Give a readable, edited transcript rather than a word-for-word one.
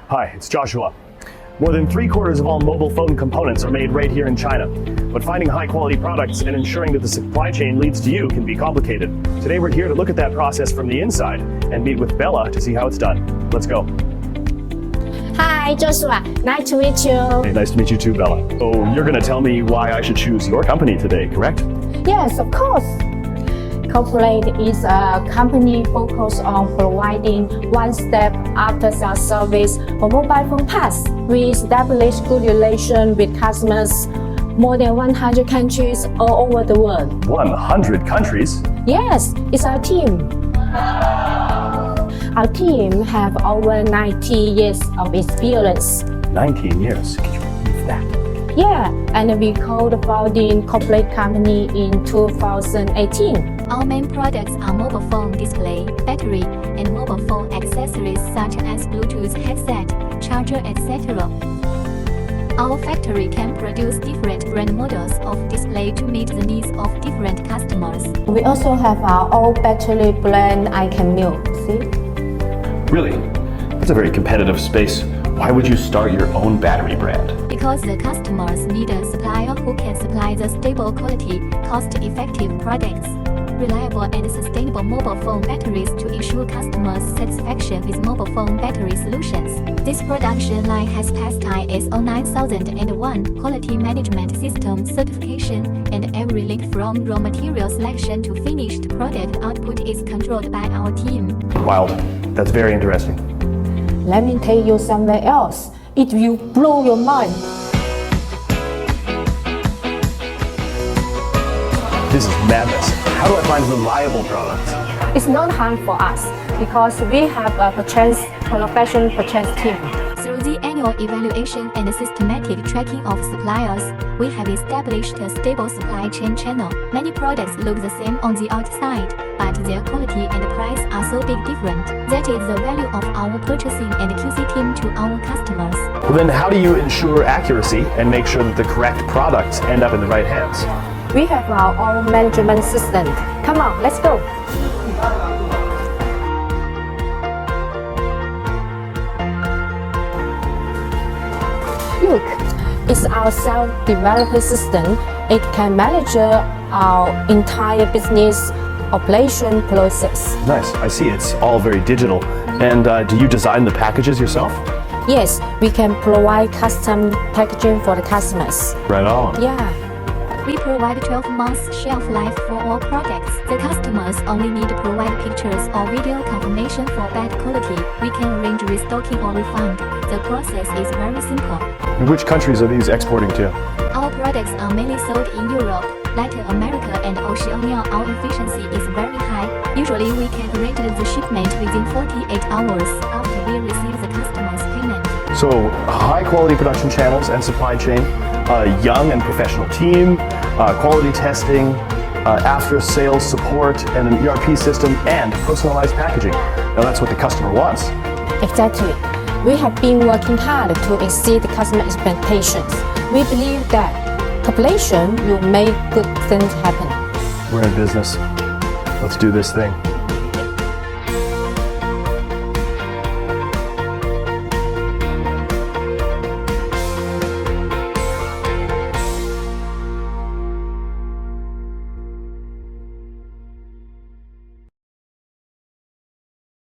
Hi, it's Joshua. More than 3/4 of all mobile phone components are made right here in China. But finding high-quality products and ensuring that the supply chain leads to you can be complicated. Today we're here to look at that process from the inside and meet with Bella to see how it's done. Let's go. Hi, Joshua. Nice to meet you. Hey, nice to meet you too, Bella. So you're going to tell me why I should choose your company today, correct? Yes, of course. Cooperat is a company focused on providing one-step after-sales service for mobile phone parts. We establish good relations with customers more than 100 countries all over the world. 100 countries? Yes, it's our team. Our team have over 90 years of experience. 19 years? Can you believe that? Yeah, and we co-founded Cooperat company in 2018. Our main products are mobile phone display, battery, and mobile phone accessories such as Bluetooth headset, charger, etc. Our factory can produce different brand models of display to meet the needs of different customers. We also have our own battery brand Icommun. See? Really? That's a very competitive space. Why would you start your own battery brand? Because the customers need a supplier who can supply the stable quality, cost-effective products. Reliable and sustainable mobile phone batteries to ensure customers' satisfaction with mobile phone battery solutions. This production line has passed ISO 9001 quality management system certification, and every link from raw material selection to finished product output is controlled by our team. Wow, that's very interesting. Let me take you somewhere else. It will blow your mind. This is madness. How do I find reliable products? It's not hard for us because we have a professional purchase team. Through the annual evaluation and systematic tracking of suppliers, we have established a stable supply chain channel. Many products look the same on the outside, but their quality and price are so big different. That is the value of our purchasing and QC team to our customers. Well, then how do you ensure accuracy and make sure that the correct products end up in the right hands? We have our own management system. Come on, let's go. Look, it's our self-developed system. It can manage our entire business operation process. Nice. I see. It's all very digital. And do you design the packages yourself? Yes, we can provide custom packaging for the customers. Right on. Yeah. We provide 12 months shelf life for all products. The customers only need to provide pictures or video confirmation for bad quality. We can arrange restocking or refund. The process is very simple. And which countries are these exporting to? Our products are mainly sold in Europe, Latin America and Oceania. Our efficiency is very high. Usually we can arrange the shipment within 48 hours after we receive the customer's payment. So, high quality production channels and supply chain, a young and professional team, quality testing, after sales support, and an ERP system, and personalized packaging. Now that's what the customer wants. Exactly. We have been working hard to exceed the customer expectations. We believe that cooperation will make good things happen. We're in business. Let's do this thing.